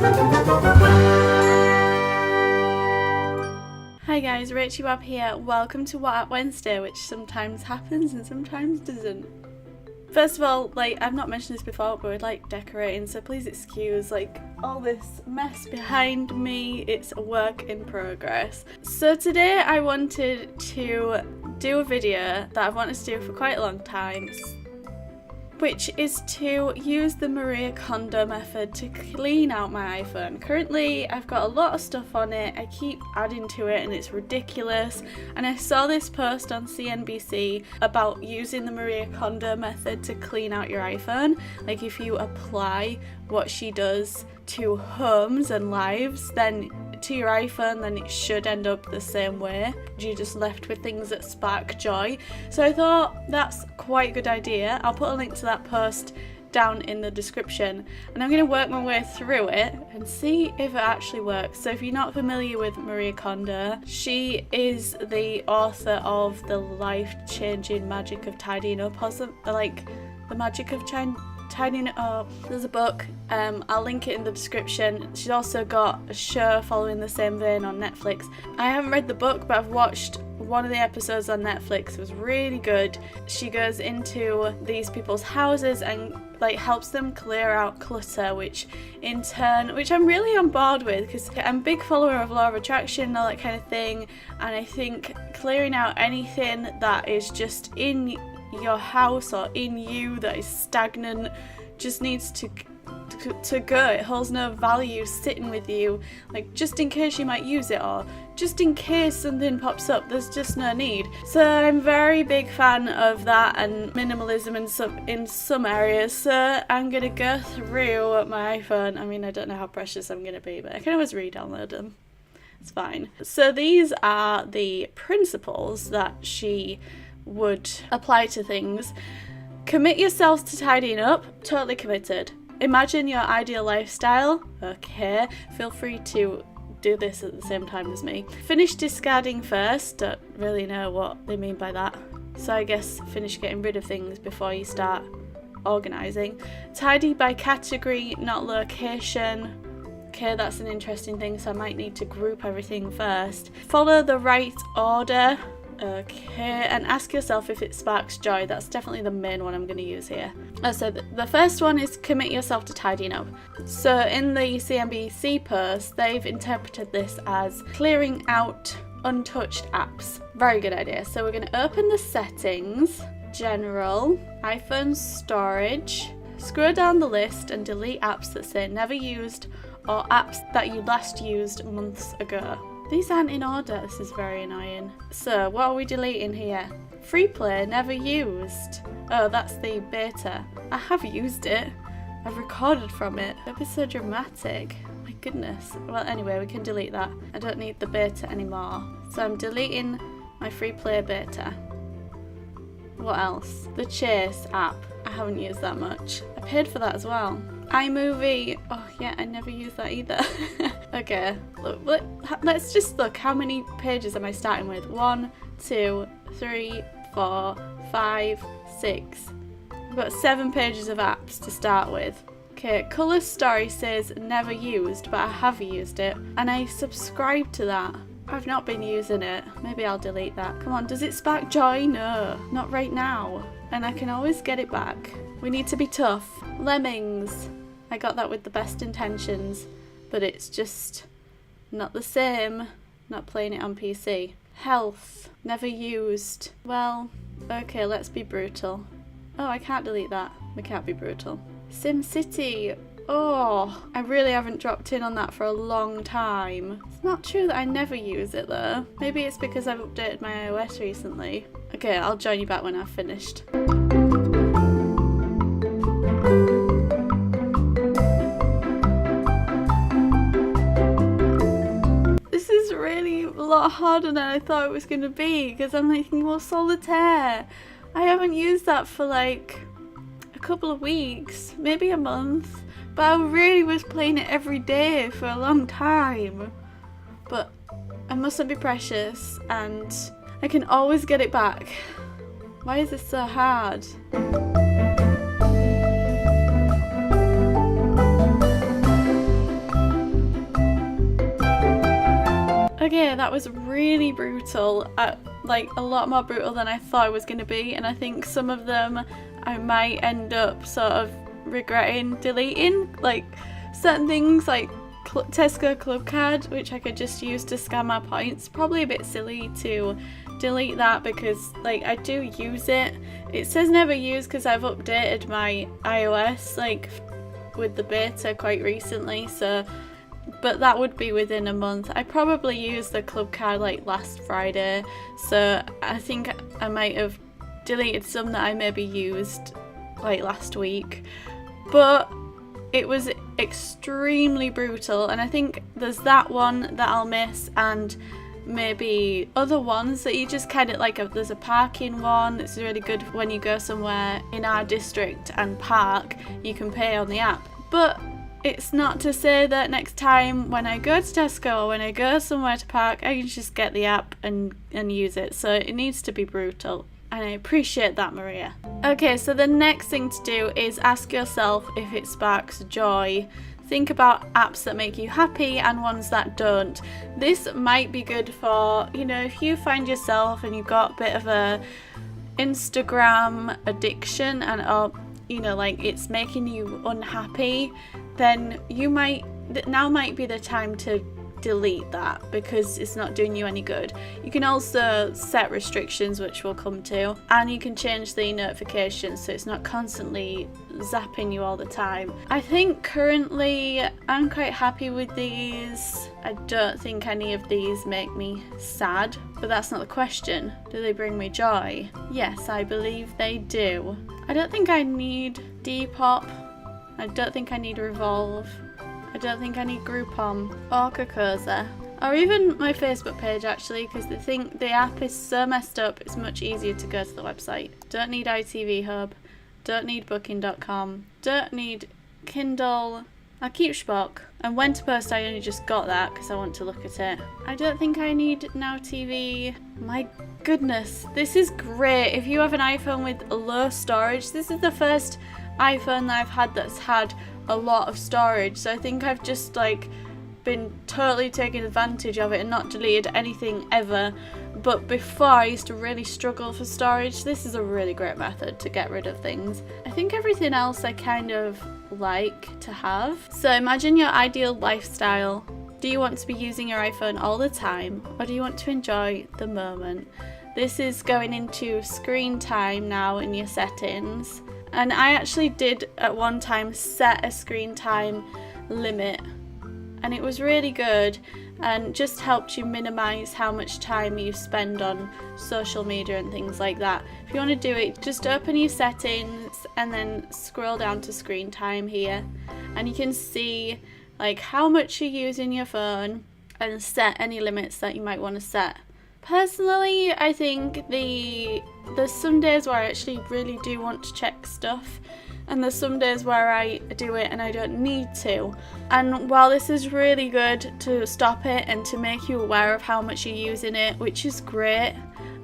Hi guys, Rachybop here. Welcome to What Wednesday, which sometimes happens and sometimes doesn't. First of all, I've not mentioned this before, but I like decorating, so please excuse all this mess behind me. It's a work in progress. So today I wanted to do a video that I've wanted to do for quite a long time, which is to use the Marie Kondo method to clean out my iPhone. Currently, I've got a lot of stuff on it. I keep adding to it and it's ridiculous. And I saw this post on CNBC about using the Marie Kondo method to clean out your iPhone. If you apply what she does to homes and lives, then to your iPhone, then it should end up the same way. You're just left with things that spark joy. So I thought that's quite a good idea. I'll put a link to that post down in the description, and I'm going to work my way through it and see if it actually works. So if you're not familiar with Marie Kondo, she is the author of The Life-Changing Magic of Tidying Up, or the magic of tidying it up. There's a book, I'll link it in the description. She's also got a show following the same vein on Netflix. I haven't read the book, but I've watched one of the episodes on Netflix. It was really good. She goes into these people's houses and helps them clear out clutter, which I'm really on board with, because I'm a big follower of law of attraction and all that kind of thing, and I think clearing out anything that is just in your house or in you that is stagnant just needs to go. It holds no value sitting with you, just in case you might use it, or just in case something pops up. There's just no need. So I'm very big fan of that and minimalism in some areas. So I'm gonna go through my iPhone. I mean, I don't know how precious I'm gonna be, but I can always re-download them. It's fine. So these are the principles that she would apply to things. Commit yourselves to tidying up. Totally committed. Imagine your ideal lifestyle. Okay, feel free to do this at the same time as me. Finish discarding first. Don't really know what they mean by that, so I guess finish getting rid of things before you start organising. Tidy by category, not location. Okay, that's an interesting thing, so I might need to group everything first. Follow the right order. Okay, and ask yourself if it sparks joy. That's definitely the main one I'm going to use here. So the first one is commit yourself to tidying up. So in the CNBC post, they've interpreted this as clearing out untouched apps. Very good idea. So we're going to open the settings, general, iPhone storage, scroll down the list and delete apps that say never used or apps that you last used months ago. These aren't in order. This is very annoying. So what are we deleting here? Free play, never used. Oh, that's the beta. I have used it. I've recorded from it. That'd be so dramatic. My goodness. Well, anyway, we can delete that. I don't need the beta anymore. So I'm deleting my free play beta. What else? The Chase app. I haven't used that much. I paid for that as well. iMovie. Oh yeah, I never use that either. Okay, let's just look. How many pages am I starting with? 1, 2, 3, 4, 5, 6. I've got 7 pages of apps to start with. Okay, Colour Story says never used, but I have used it, and I subscribe to that. I've not been using it. Maybe I'll delete that. Come on, does it spark joy? No, not right now. And I can always get it back. We need to be tough. Lemmings. I got that with the best intentions, but it's just not the same. Not playing it on PC. Health. Never used. Well, okay, let's be brutal. Oh, I can't delete that. We can't be brutal. SimCity. Oh, I really haven't dropped in on that for a long time. It's not true that I never use it though. Maybe it's because I've updated my iOS recently. Okay, I'll join you back when I've finished. This is really a lot harder than I thought it was going to be, because I'm thinking, well, Solitaire. I haven't used that for a couple of weeks, maybe a month. But I really was playing it every day for a long time. But I mustn't be precious, and I can always get it back. Why is this so hard? Okay, that was really brutal, like a lot more brutal than I thought it was going to be, and I think some of them I might end up sort of regretting deleting, like certain things like Tesco Club Card, which I could just use to scan my points. Probably a bit silly to delete that because like I do use it. It says never use because I've updated my iOS like with the beta quite recently, so but that would be within a month. I probably used the club card like last Friday, so I think I might have deleted some that I maybe used like last week, but it was extremely brutal, and I think there's that one that I'll miss and maybe other ones that you just kind of like. There's a parking one that's really good when you go somewhere in our district and park, you can pay on the app, but it's not to say that next time when I go to Tesco or when I go somewhere to park I can just get the app and use it, so it needs to be brutal, and I appreciate that, Maria. Okay, so the next thing to do is ask yourself if it sparks joy. Think about apps that make you happy and ones that don't. This might be good for, you know, if you find yourself and you've got a bit of a Instagram addiction and you know, like it's making you unhappy, then now might be the time to delete that because it's not doing you any good. You can also set restrictions, which we'll come to, and you can change the notifications so it's not constantly zapping you all the time. I think currently I'm quite happy with these. I don't think any of these make me sad, but that's not the question. Do they bring me joy? Yes, I believe they do. I don't think I need Depop. I don't think I need Revolve. I don't think I need Groupon or Kokoza, or even my Facebook page actually, because the app is so messed up it's much easier to go to the website. Don't need ITV Hub, don't need Booking.com, don't need Kindle. I'll keep Spock, and When to Post I only just got that because I want to look at it. I don't think I need Now TV. My goodness, this is great. If you have an iPhone with low storage, this is the first iPhone that I've had that's had a lot of storage, so I think I've just like been totally taking advantage of it and not deleted anything ever. But before I used to really struggle for storage. This is a really great method to get rid of things. I think everything else I kind of like to have. So imagine your ideal lifestyle. Do you want to be using your iPhone all the time, or do you want to enjoy the moment? This is going into screen time now in your settings. And I actually did at one time set a screen time limit, and it was really good and just helped you minimize how much time you spend on social media and things like that. If you want to do it, just open your settings and then scroll down to screen time here, and you can see like how much you're using your phone and set any limits that you might want to set. Personally, I think there's some days where I actually really do want to check stuff, and there's some days where I do it and I don't need to. And while this is really good to stop it and to make you aware of how much you're using it, which is great,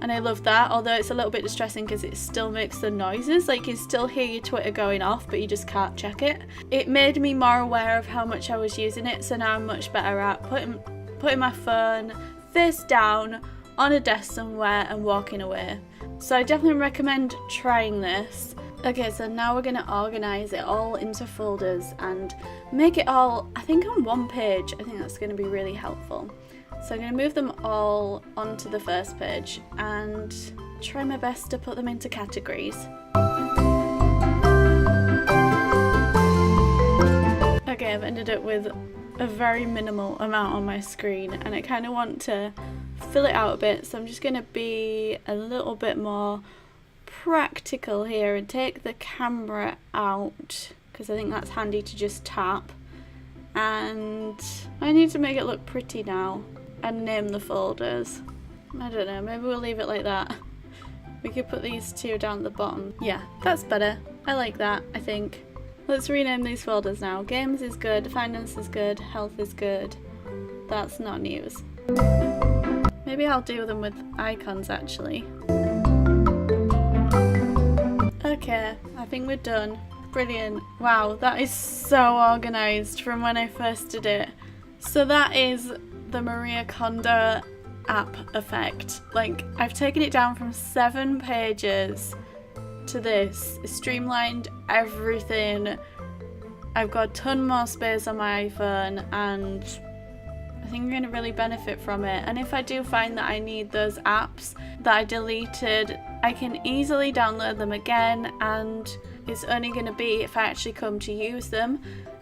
and I love that, although it's a little bit distressing because it still makes the noises, like you still hear your Twitter going off but you just can't check it. It made me more aware of how much I was using it, so now I'm much better at putting my phone face down on a desk somewhere and walking away. So I definitely recommend trying this. Okay, so now we're going to organise it all into folders and make it all, I think, on one page. I think that's going to be really helpful. So I'm going to move them all onto the first page and try my best to put them into categories. Okay, I've ended up with a very minimal amount on my screen and I kind of want to fill it out a bit, so I'm just going to be a little bit more practical here and take the camera out because I think that's handy to just tap, and I need to make it look pretty now and name the folders. I don't know, maybe we'll leave it like that. We could put these two down at the bottom. Yeah, that's better. I like that, I think. Let's rename these folders now. Games is good, finance is good, health is good. That's not news. Maybe I'll do them with icons actually. Okay, I think we're done. Brilliant. Wow, that is so organised from when I first did it. So that is the Marie Kondo app effect. Like, I've taken it down from 7 pages to this. It's streamlined everything. I've got a ton more space on my iPhone, and I think I'm going to really benefit from it. And if I do find that I need those apps that I deleted, I can easily download them again, and it's only going to be if I actually come to use them,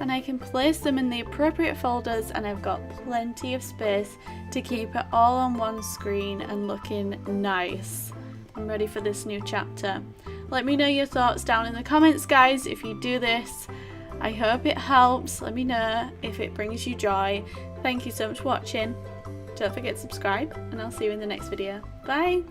and I can place them in the appropriate folders, and I've got plenty of space to keep it all on one screen and looking nice. I'm ready for this new chapter. Let me know your thoughts down in the comments, guys, if you do this. I hope it helps. Let me know if it brings you joy. Thank you so much for watching. Don't forget to subscribe, and I'll see you in the next video. Bye!